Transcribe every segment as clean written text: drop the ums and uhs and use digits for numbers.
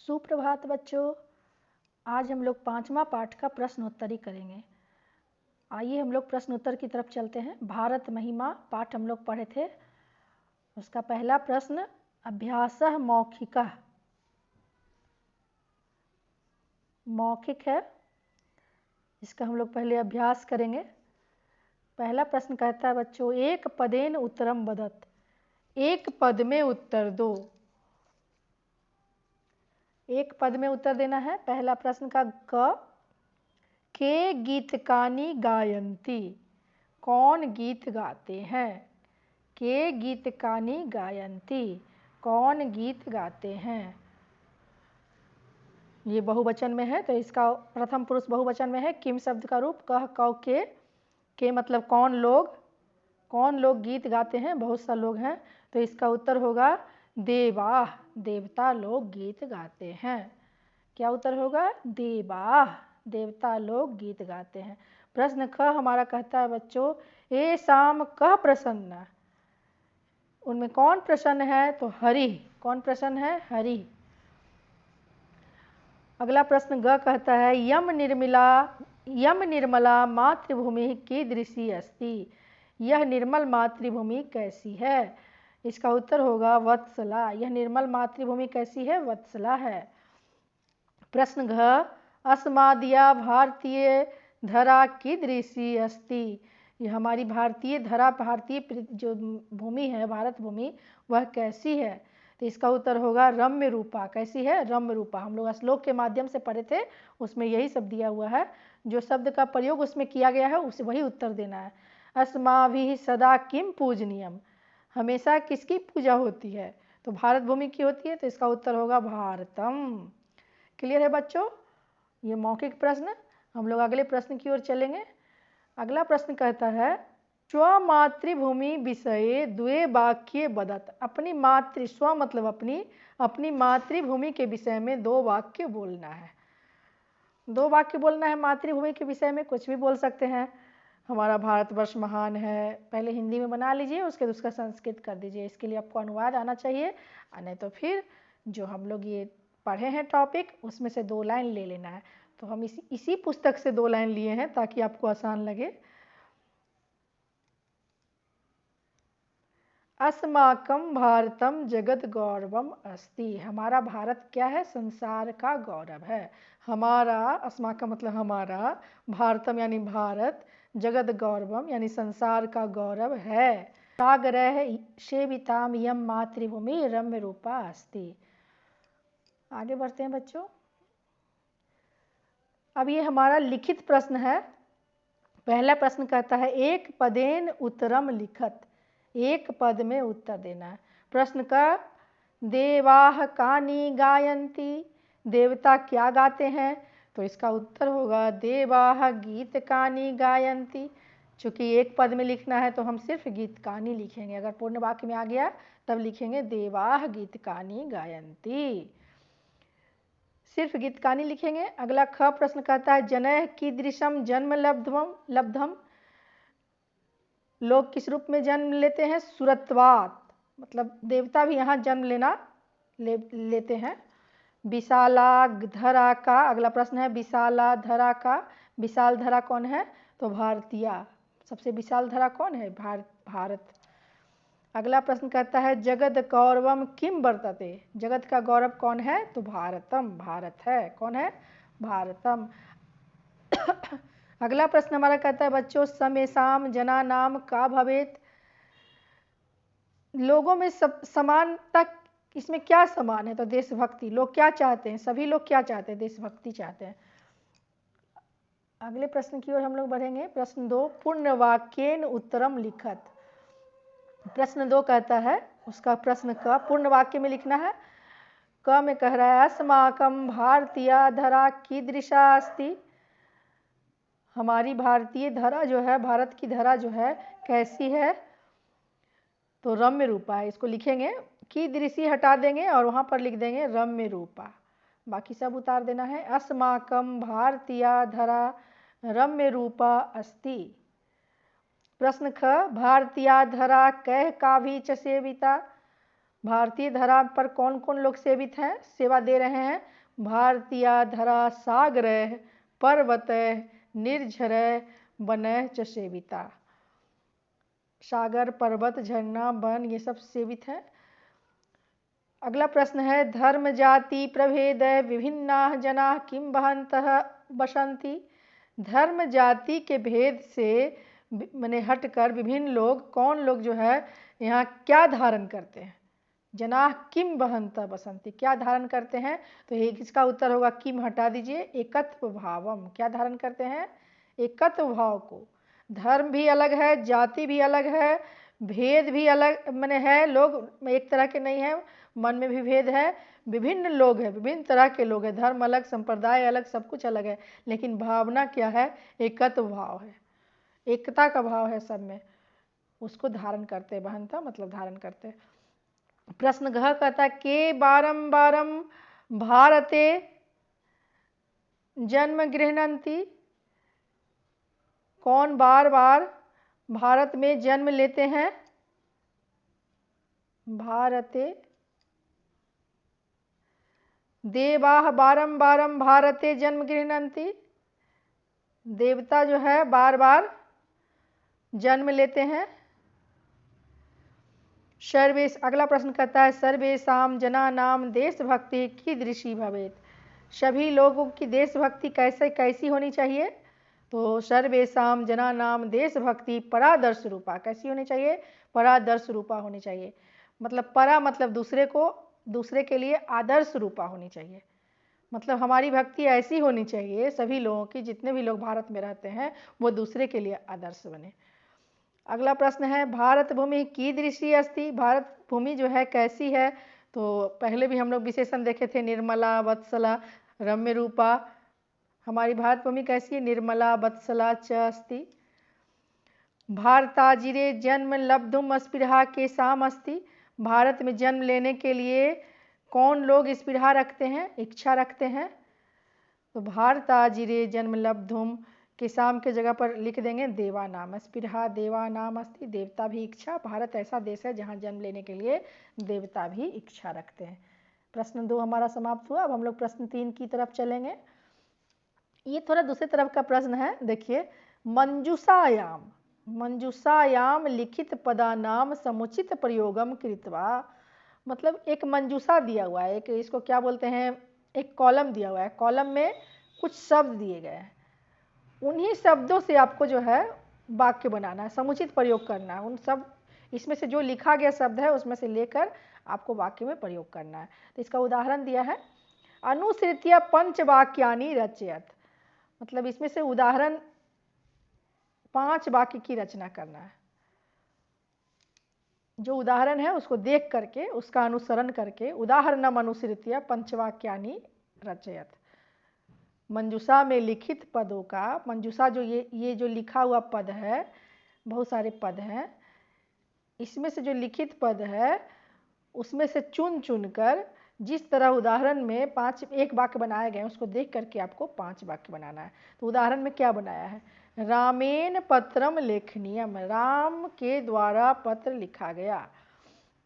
सुप्रभात बच्चों। आज हम लोग 5वां पाठ का प्रश्नोत्तरी करेंगे। आइए हम लोग प्रश्नोत्तर की तरफ चलते हैं। भारत महिमा पाठ हम लोग पढ़े थे। उसका पहला प्रश्न, अभ्यासः मौखिकः, मौखिक है, इसका हम लोग पहले अभ्यास करेंगे। पहला प्रश्न कहता है बच्चों, एक पदेन उत्तरम वदत, एक पद में उत्तर दो। एक पद में उत्तर देना है। पहला प्रश्न का के गीतकानी गायन्ति, कौन गीत गाते हैं। के गीतकानी गायन्ति, कौन गीत गाते हैं। ये बहुवचन में है तो इसका प्रथम पुरुष बहुवचन में है। किम शब्द का रूप कह कौ के मतलब कौन लोग गीत गाते हैं, बहुत सा लोग हैं, तो इसका उत्तर होगा देवाः, देवता लोग गीत गाते हैं। क्या उत्तर होगा? देवाः, देवता लोग गीत गाते हैं। प्रश्न ख हमारा कहता है बच्चों, ए शाम कह प्रसन्न, उनमें कौन प्रसन्न है, तो हरि। कौन प्रसन्न है? हरि। अगला प्रश्न ग कहता है, यम निर्मला मातृभूमि कीदृशी अस्ति, यह निर्मल मातृभूमि कैसी है। इसका उत्तर होगा वत्सला। यह निर्मल मातृभूमि कैसी है? वत्सला है। प्रश्न घ, अस्मादिया भारतीय धरा कीदृशी अस्ति, यह हमारी भारतीय धरा, भारतीय जो भूमि है, भारत भूमि, वह कैसी है। तो इसका उत्तर होगा रम्य रूपा। कैसी है? रम्य रूपा। हम लोग श्लोक के माध्यम से पढ़े थे, उसमें यही सब दिया हुआ है। जो शब्द का प्रयोग उसमें किया गया है उसे वही उत्तर देना है। अस्माभिः सदा किम पूजनीयम, हमेशा किसकी पूजा होती है, तो भारत भूमि की होती है, तो इसका उत्तर होगा भारतम। क्लियर है बच्चों? ये मौखिक प्रश्न। हम लोग अगले प्रश्न की ओर चलेंगे। अगला प्रश्न कहता है, स्वमातृभूमि विषये द्वे वाक्ये वदत, अपनी स्व मतलब अपनी मातृभूमि के विषय में 2 वाक्य बोलना है। 2 वाक्य बोलना है मातृभूमि के विषय में। कुछ भी बोल सकते हैं। हमारा भारतवर्ष महान है, पहले हिंदी में बना लीजिए, उसके बाद उसका संस्कृत कर दीजिए। इसके लिए आपको अनुवाद आना चाहिए, नहीं तो फिर जो हम लोग ये पढ़े हैं टॉपिक, उसमें से 2 लाइन ले लेना है। तो हम इसी पुस्तक से 2 लाइन लिए हैं ताकि आपको आसान लगे। अस्माकं भारतम जगत गौरवम अस्ति, हमारा भारत क्या है? संसार का गौरव है। हमारा, अस्माकं मतलब हमारा, भारतम यानी भारत, जगत गौरवम यानी संसार का गौरव है। सागरः सेविताम यम मातृभूमि रम्य रूपा अस्ति। आगे बढ़ते हैं बच्चों। अब ये हमारा लिखित प्रश्न है। पहला प्रश्न कहता है, एक पदेन उत्तरम लिखत, एक पद में उत्तर देना है। प्रश्न का, देवाः कानि गायन्ति, देवता क्या गाते हैं, तो इसका उत्तर होगा देवाः गीतकानि गायन्ति। चूँकि एक पद में लिखना है तो हम सिर्फ गीतकानि लिखेंगे। अगर पूर्ण वाक्य में आ गया तब लिखेंगे देवाः गीतकानि गायन्ति, सिर्फ गीतकानि लिखेंगे। अगला ख प्रश्न कहता है, जनैः कीदृशं जन्म लब्धम, लोग किस रूप में जन्म लेते हैं? सुरत्वात्, मतलब देवता भी यहाँ जन्म लेते हैं। विशाला धरा का, अगला प्रश्न है विशाला धरा का, विशाल धरा कौन है? तो भारतीय, सबसे विशाल धरा कौन है? भारत। अगला प्रश्न कहता है, जगत गौरवम किम वर्तते, जगत का गौरव कौन है? तो भारतम, भारत है। कौन है? भारतम। अगला प्रश्न हमारा कहता है बच्चों, समेषाम जनानाम का भवेत, लोगों में सब समानता, इसमें क्या समान है? तो देशभक्ति। लोग क्या चाहते हैं? सभी लोग क्या चाहते हैं? देशभक्ति चाहते हैं। अगले प्रश्न की ओर हम लोग बढ़ेंगे। प्रश्न 2, पूर्ण वाक्येन उत्तरम लिखत। प्रश्न 2 कहता है, उसका प्रश्न का पूर्ण वाक्य में लिखना है। क में कह रहा है, अस्माकं भारतीय धरा कीदृशा अस्ति, हमारी भारतीय धरा जो है, भारत की धरा जो है कैसी है? तो रम्य रूपा है। इसको लिखेंगे, कीदृशी हटा देंगे और वहाँ पर लिख देंगे रम्य रूपा, बाकी सब उतार देना है। अस्माकं भारतीय धरा रम्य रूपा अस्ति। प्रश्न ख, भारतीय धरा कह काभि च सेविता, भारतीय धरा पर कौन कौन लोग सेवित हैं, सेवा दे रहे हैं? भारतीय धरा सागर पर्वत निर्झर वन च सेविता। सागर, पर्वत, झरना, वन ये सब सेवित हैं। अगला प्रश्न है धर्म जाति प्रभेद विभिन्ना जना किम वहन्तः बसंती। धर्म जाति के भेद से मैंने हटकर विभिन्न लोग, कौन लोग जो है यहाँ क्या धारण करते हैं? जना किम वहन्तः बसंती, क्या धारण करते हैं? तो इसका उत्तर होगा किम हटा दीजिए, एकत्व भावम। क्या धारण करते हैं? एकत्व भाव को। धर्म भी अलग है, जाति भी अलग है, भेद भी अलग मैंने है, लोग एक तरह के नहीं है, मन में भी भेद है, विभिन्न लोग हैं, विभिन्न तरह के लोग हैं, धर्म अलग, संप्रदाय अलग, सब कुछ अलग है, लेकिन भावना क्या है? एकत्व भाव है, एकता का भाव है सब में, उसको धारण करते हैं। बहनता मतलब धारण करते हैं। प्रश्न घ कहता है के बारंबारम भारते जन्म गृह्णन्ति। कौन बार बार भारत में जन्म लेते हैं? भारते देवाः बारंबारम भारते जन्म गृह्णन्ति। देवता जो है बार बार जन्म लेते हैं। सर्वेश अगला प्रश्न कहता है सर्वेषां जनानां देशभक्ति कीदृशी भवेत्। सभी लोगों की देशभक्ति कैसी होनी चाहिए? तो सर्वेषां जनानां देशभक्ति परादर्श रूपा। कैसी होनी चाहिए? परादर्श रूपा होनी चाहिए। मतलब परा मतलब दूसरे को, दूसरे के लिए आदर्श रूपा होनी चाहिए। मतलब हमारी भक्ति ऐसी होनी चाहिए सभी लोगों की, जितने भी लोग भारत में रहते हैं वो दूसरे के लिए आदर्श बने। अगला प्रश्न है भारत भूमि कीदृशी अस्ति। भारत भूमि जो है कैसी है? तो पहले भी हम लोग विशेषण देखे थे, निर्मला वत्सला रम्य रूपा। हमारी भारत भूमि कैसी है? निर्मला वत्सला च अस्ति। भारताजिरे जन्म लब्धुम स्पृहा केषाम् अस्ति। भारत में जन्म लेने के लिए कौन लोग स्पृहा रखते हैं, इच्छा रखते हैं? तो भारताजिरे जन्म लब्धुम केषाम् के जगह पर लिख देंगे देवानाम। स्पृहा देवानाम अस्ति, देवता भी इच्छा। भारत ऐसा देश है जहाँ जन्म लेने के लिए देवता भी इच्छा रखते हैं। प्रश्न 2 हमारा समाप्त हुआ। अब हम लोग प्रश्न 3 की तरफ चलेंगे। ये थोड़ा दूसरे तरफ का प्रश्न है, देखिए। मंजूषायाम, मंजूषायाम लिखित पदानाम समुचित प्रयोगम कृत्वा। मतलब एक मंजूषा दिया हुआ है, एक इसको क्या बोलते हैं, एक कॉलम दिया हुआ है, कॉलम में कुछ शब्द दिए गए हैं, उन्हीं शब्दों से आपको जो है वाक्य बनाना है, समुचित प्रयोग करना है। उन सब इसमें से जो लिखा गया शब्द है उसमें से लेकर आपको वाक्य में प्रयोग करना है। तो इसका उदाहरण दिया है अनुसृत्य पंचवाक्यानि रचयत। मतलब इसमें से उदाहरण 5 वाक्य की रचना करना है। जो उदाहरण है उसको देख करके, उसका अनुसरण करके, उदाहरणम अनुसृत्य पंचवाक्यानि रचयत। मंजूषा में लिखित पदों का, मंजूषा जो ये जो लिखा हुआ पद है, बहुत सारे पद हैं, इसमें से जो लिखित पद है उसमें से चुन चुन कर जिस तरह उदाहरण में एक वाक्य बनाए गए उसको देख करके आपको 5 वाक्य बनाना है। तो उदाहरण में क्या बनाया है? रामेन पत्रम लेखनीयम, राम के द्वारा पत्र लिखा गया।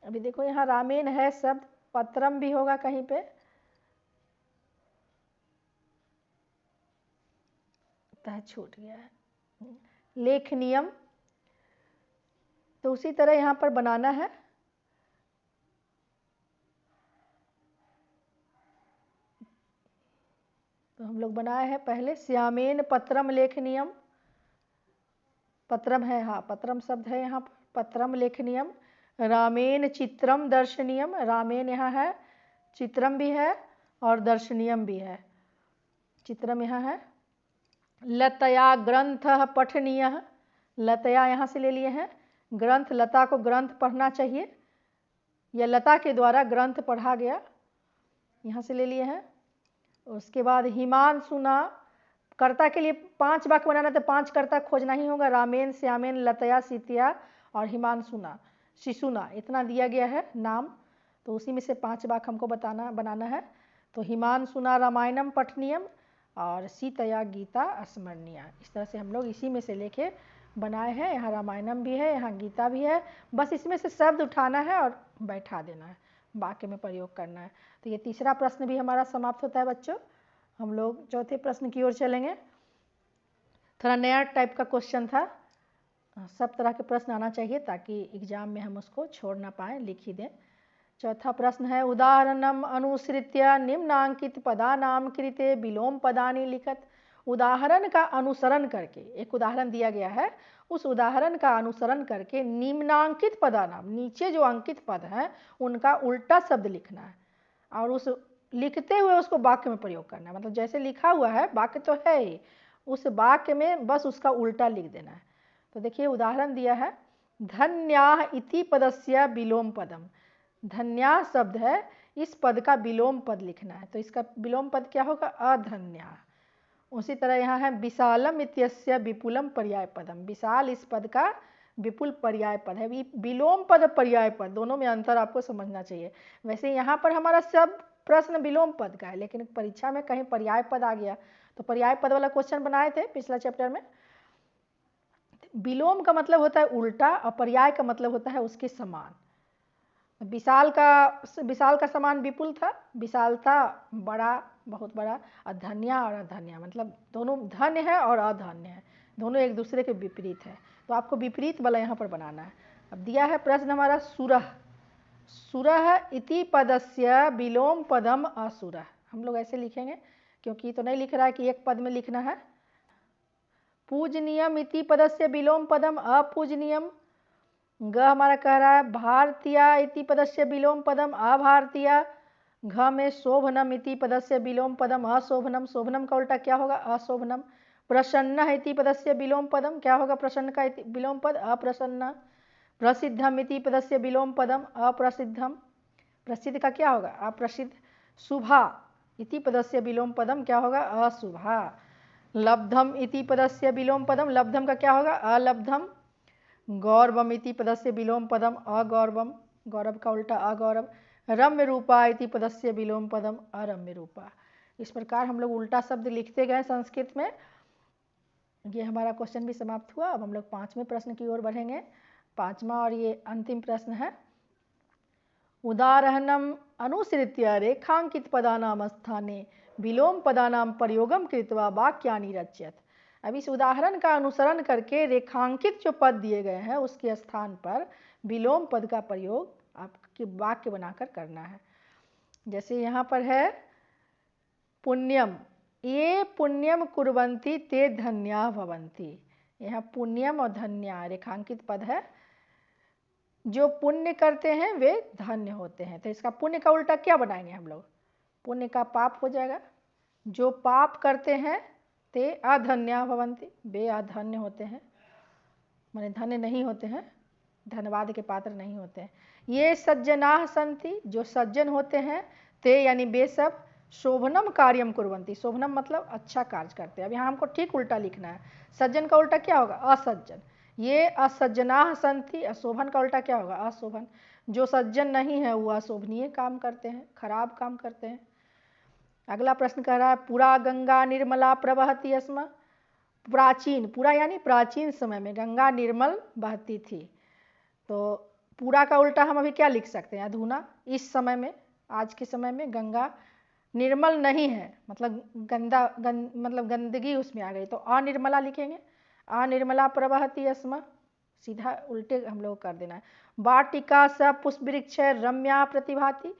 अभी देखो यहाँ रामेन है शब्द, पत्रम भी होगा कहीं पे, छूट गया है, लेखनीयम। तो उसी तरह यहाँ पर बनाना है। तो हम लोग बनाए हैं पहले श्यामेन पत्रम लेखनीयम, पत्रम है, हाँ पत्रम शब्द है यहाँ पर, पत्रम लेखनीयम। रामेन चित्रम दर्शनीयम, रामेन यहाँ है, चित्रम भी है और दर्शनीयम भी है, चित्रम यहाँ है। लतया ग्रंथ पठनीय, लतया यहाँ से ले लिए हैं, ग्रंथ, लता को ग्रंथ पढ़ना चाहिए, या लता के द्वारा ग्रंथ पढ़ा गया, यहाँ से ले लिए हैं। उसके बाद हिमांशुना, कर्ता के लिए 5 वाक्य बनाना तो 5 कर्ता खोजना ही होगा, रामेन, श्यामेन, लतया, सीतिया और हिमांशुना, शिशुना, इतना दिया गया है नाम। तो उसी में से 5 वाक्य हमको बनाना है। तो हिमांशुना रामायणम पठनीयम और सीतया गीता स्मरणीय, इस तरह से हम लोग इसी में से लेके बनाए हैं। यहाँ रामायणम भी है, यहाँ गीता भी है, बस इसमें से शब्द उठाना है और बैठा देना है। वाक्य में प्रयोग करना है। तो ये तीसरा प्रश्न भी हमारा समाप्त होता है बच्चों। हम लोग चौथे प्रश्न की ओर चलेंगे। थोड़ा नया टाइप का क्वेश्चन था, सब तरह के प्रश्न आना चाहिए ताकि एग्जाम में हम उसको छोड़ ना पाएँ, लिख ही दें। चौथा प्रश्न है उदाहरणम अनुसृत्य निम्नांकित पदानाम कृते विलोम पदानि लिखत। उदाहरण का अनुसरण करके, एक उदाहरण दिया गया है, उस उदाहरण का अनुसरण करके निम्नांकित पदानाम, नीचे जो अंकित पद हैं उनका उल्टा शब्द लिखना है और उस लिखते हुए उसको वाक्य में प्रयोग करना है। मतलब जैसे लिखा हुआ है वाक्य तो है ही, उस वाक्य में बस उसका उल्टा लिख देना है। तो देखिए उदाहरण दिया है धन्याः इति पदस्य विलोम पदम। धन्या शब्द है, इस पद का विलोम पद लिखना है, तो इसका विलोम पद क्या होगा? अधन्या। उसी तरह यहाँ है विशालम इत्यस्य विपुलम पर्याय पदम। विशाल इस पद का विपुल पर्याय पद है। विलोम पद पर्याय पद दोनों में अंतर आपको समझना चाहिए। वैसे यहाँ पर हमारा सब प्रश्न विलोम पद का है, लेकिन परीक्षा में कहीं पर्याय पद आ गया तो पर्याय पद वाला क्वेश्चन बनाए थे पिछला चैप्टर में। विलोम का मतलब होता है उल्टा और पर्याय का मतलब होता है उसके समान। विशाल का समान विपुल था, विशाल था बड़ा, बहुत बड़ा, और धन्या और अधन्या मतलब दोनों धन्य है और अधन्य है, दोनों एक दूसरे के विपरीत है। तो आपको विपरीत वाला यहाँ पर बनाना है। अब दिया है प्रश्न हमारा सुरह। सुरह इति पदस्य विलोम पदम असुरः। हम लोग ऐसे लिखेंगे क्योंकि तो नहीं लिख रहा है कि एक पद में लिखना है। पूजनीयम इति पदस्य विलोम पदम अपूजनीयम। ग हमारा कह रहा है भारतीय इति पदस्य विलोम पदम अभारतीय। घ में शोभनम इति पदस्य विलोम पदम अशोभनम। शोभनम का उल्टा क्या होगा? अशोभनम। प्रसन्न इति पदस्य विलोम पदम क्या होगा? प्रसन्न का विलोम पद अप्रसन्न। प्रसिद्धम इति पदस्य विलोम पदम अप्रसिद्धम। प्रसिद्ध का क्या होगा? अप्रसिद्ध। शुभा इति पदस्य विलोम पदम क्या होगा? अशुभा। लब्धम इति पदस्य विलोम पदम, लब्धम का क्या होगा? अलब्धम। गौरवम इति पदस्य विलोम पदम अगौरवम। गौरव का उल्टा अगौरव। रम्य रूपा इति पदस्य विलोम पदम अरम्य रूपा। इस प्रकार हम लोग उल्टा शब्द लिखते गए संस्कृत में। ये हमारा क्वेश्चन भी समाप्त हुआ। अब हम लोग पांचवें प्रश्न की ओर बढ़ेंगे। पांचवा और ये अंतिम प्रश्न है। उदाहरणम अनुसृत्य रेखांकित पदानाम स्थाने विलोम पदानाम प्रयोगम कृत्वा वाक्यानि रचयत। अब इस उदाहरण का अनुसरण करके रेखांकित जो पद दिए गए हैं उसके स्थान पर विलोम पद का प्रयोग आपके वाक्य बनाकर करना है। जैसे यहाँ पर है पुण्यम, ये पुण्यम कुर्वन्ति ते धन्या भवन्ति। यहाँ पुण्यम और धन्या रेखांकित पद है। जो पुण्य करते हैं वे धन्य होते हैं। तो इसका पुण्य का उल्टा क्या बनाएंगे हम लोग? पुण्य का पाप हो जाएगा। जो पाप करते हैं ते अधन्या भवन्ति, वे अधन्य होते हैं, माने धन्य नहीं होते हैं, धन्यवाद के पात्र नहीं होते हैं। ये सज्जनाः सन्ति, जो सज्जन होते हैं, ते यानी वे सब शोभनम कार्यम कुर्वन्ति। शोभनम मतलब अच्छा कार्य करते हैं। अब यहाँ हमको ठीक उल्टा लिखना है। सज्जन का उल्टा क्या होगा? असज्जन। ये असज्जनाः सन्ति, अशोभन का उल्टा क्या होगा? अशोभन। जो सज्जन नहीं है वो अशोभनीय काम करते हैं, खराब काम करते हैं। अगला प्रश्न कह रहा है पुरा गंगा निर्मला प्रवहति स्म। प्राचीन, पुरा यानी प्राचीन समय में गंगा निर्मल बहती थी। तो पूरा का उल्टा हम अभी क्या लिख सकते हैं? अधूना। इस समय में, आज के समय में गंगा निर्मल नहीं है, मतलब मतलब गंदगी उसमें आ गई, तो अनिर्मला लिखेंगे। अनिर्मला प्रवहति स्म, सीधा उल्टे हम लोग कर देना है। वाटिका स पुष्पवृक्ष रम्या प्रतिभाति।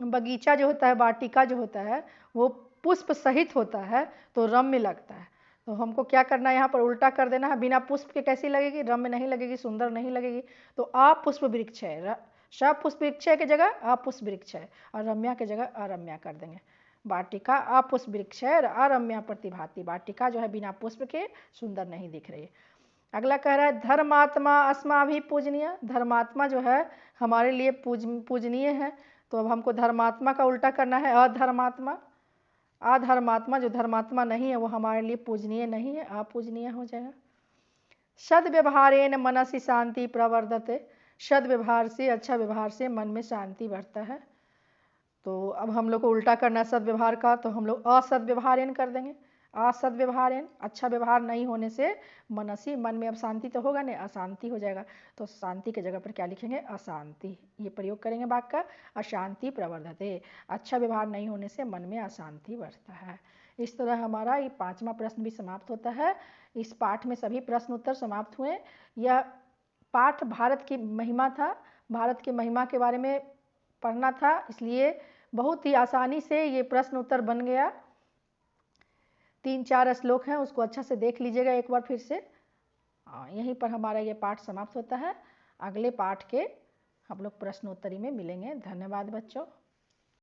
बगीचा जो होता है, वाटिका जो होता है वो पुष्प सहित होता है तो रम्य लगता है। तो हमको क्या करना है? यहाँ पर उल्टा कर देना है। बिना पुष्प के कैसी लगेगी? रम्य नहीं लगेगी, सुंदर नहीं लगेगी। तो अपुष्प वृक्ष है, सपुष्प वृक्ष के जगह अपुष्प वृक्ष है और रम्या के जगह अरम्या कर देंगे। वाटिका अपुष्प वृक्ष है, अरम्या प्रतिभाति। वाटिका जो है बिना पुष्प के सुंदर नहीं दिख रही है। अगला कह रहा है धर्मात्मा अस्माभि पूजनीय। धर्मात्मा जो है हमारे लिए पूजनीय है। तो अब हमको धर्मात्मा का उल्टा करना है अधर्मात्मा। अधर्मात्मा, जो धर्मात्मा नहीं है वो हमारे लिए पूजनीय नहीं है, अपूजनीय हो जाएगा। सद्व्यवहारेण मनसि शांति प्रवर्धते। सद्व्यवहार से, अच्छा व्यवहार से मन में शांति बढ़ता है। तो अब हम लोग को उल्टा करना है सद्व्यवहार का, तो हम लोग असद्व्यवहारेण कर देंगे। असद्व्यवहारेण, अच्छा व्यवहार नहीं होने से मनसि, मन में अब शांति तो होगा नहीं, अशांति हो जाएगा। तो शांति के जगह पर क्या लिखेंगे? अशांति। ये प्रयोग करेंगे वाक्य का, अशांति प्रवर्धते। अच्छा व्यवहार नहीं होने से मन में अशांति बढ़ता है। इस तरह हमारा ये 5वां प्रश्न भी समाप्त होता है। इस पाठ में सभी प्रश्न उत्तर समाप्त हुए। यह पाठ भारत की महिमा था, भारत की महिमा के बारे में पढ़ना था, इसलिए बहुत ही आसानी से ये प्रश्न उत्तर बन गया। 3-4 श्लोक हैं, उसको अच्छा से देख लीजिएगा एक बार फिर से। यहीं पर हमारा ये पाठ समाप्त होता है। अगले पाठ के हम लोग प्रश्नोत्तरी में मिलेंगे। धन्यवाद बच्चों।